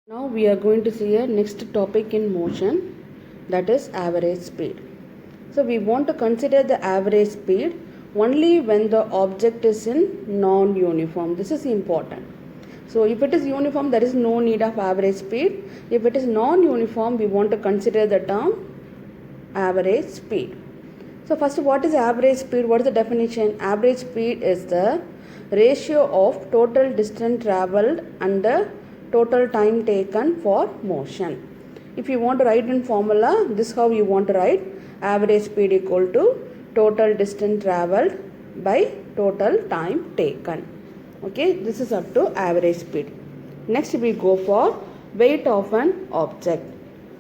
Now we are going to see a next topic in motion, that is average speed. So we want to consider the average speed only when the object is in non-uniform. This is important. So if it is uniform, there is no need of average speed. If it is non-uniform, we want to consider the term average speed. So first, what is average speed? What is the definition? Average speed is the ratio of total distance traveled and the total time taken for motion. If you want to write in formula, this is how you want to write: average speed equal to total distance traveled by total time taken. Okay, this is up to average speed. Next we go for weight of an object.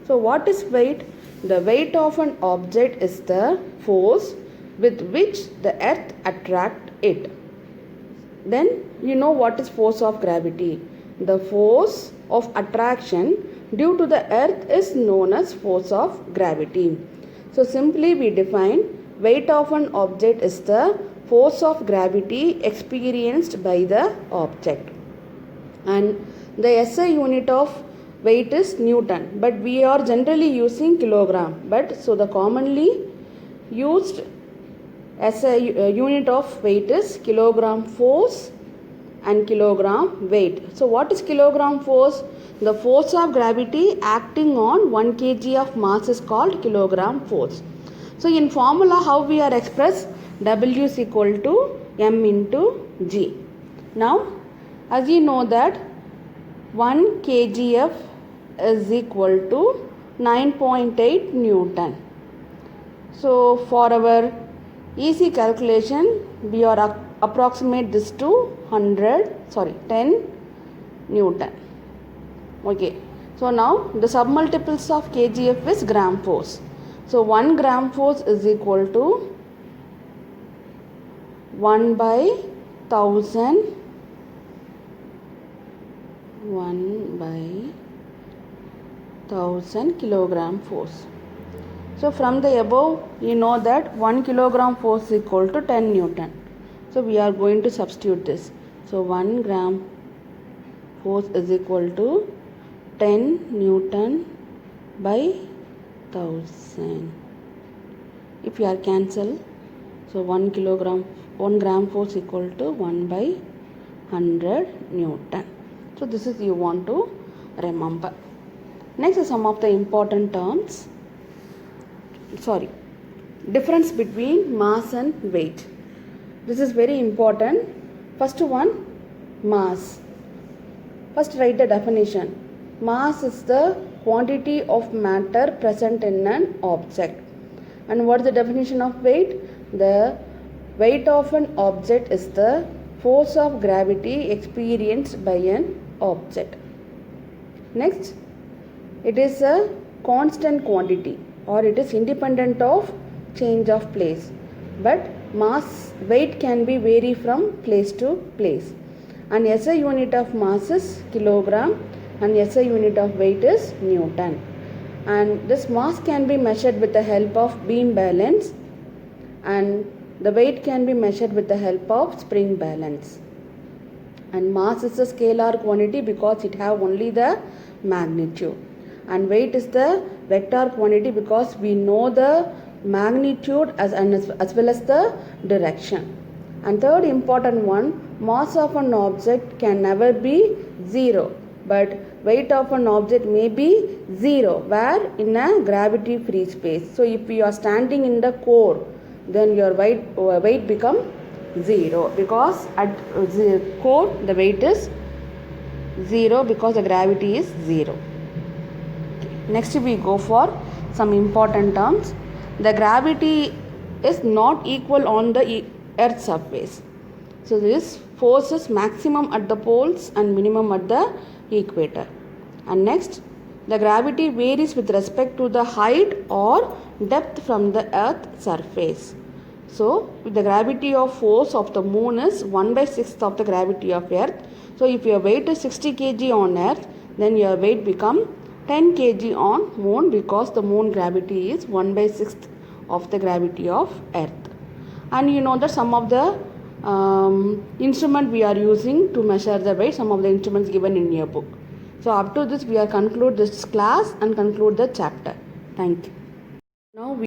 So what is weight? The weight of an object is the force with which the earth attracts it. Then you know what is force of gravity. The force of attraction due to the earth is known as force of gravity. So simply we define weight of an object is the force of gravity experienced by the object. And the SI unit of weight is Newton, but we are generally using kilogram. But so the commonly used SI unit of weight is kilogram force and kilogram weight. So what is kilogram force? The force of gravity acting on 1 kg of mass is called kilogram force. So in formula, how we are express? W is equal to m into g. Now as you know that 1 kgf is equal to 9.8 Newton. So for our easy calculation, we are approximate this to 10 Newton. Okay. So now the submultiples of kgf is gram force. So 1 gram force is equal to 1 by 1000 kilogram force. So from the above, you know that 1 kilogram force is equal to 10 Newton. So we are going to substitute this. So 1 gram force is equal to 10 Newton by 1000. If you are cancel, so 1 gram force equal to 1 by 100 Newton. So this is you want to remember. Next is some of the important terms. Difference between mass and weight. This is very important. First one, mass. First write the definition. Mass is the quantity of matter present in an object. And what is the definition of weight? The weight of an object is the force of gravity experienced by an object. Next, it is a constant quantity, or it is independent of change of place. But mass weight can be vary from place to place. And SI unit of mass is kilogram and SI unit of weight is Newton. And this mass can be measured with the help of beam balance, and the weight can be measured with the help of spring balance. And mass is a scalar quantity because it have only the magnitude. And weight is the vector quantity because we know the magnitude as well as the direction. And third important one, mass of an object can never be 0, but weight of an object may be 0 where in a gravity free space. So if you are standing in the core, then your weight become 0 because at the core the weight is 0 because the gravity is 0. Next we go for some important terms. The gravity is not equal on the earth's surface. So this force is maximum at the poles and minimum at the equator. And next, the gravity varies with respect to the height or depth from the earth's surface. So the gravity of force of the moon is 1/6 of the gravity of earth. So if your weight is 60 kg on earth, then your weight become 10 kg on moon because the moon gravity is 1/6 of the gravity of earth. And you know that some of the instrument we are using to measure the weight, some of the instruments given in your book. So up to this we are conclude this class and conclude the chapter. Thank you. Now we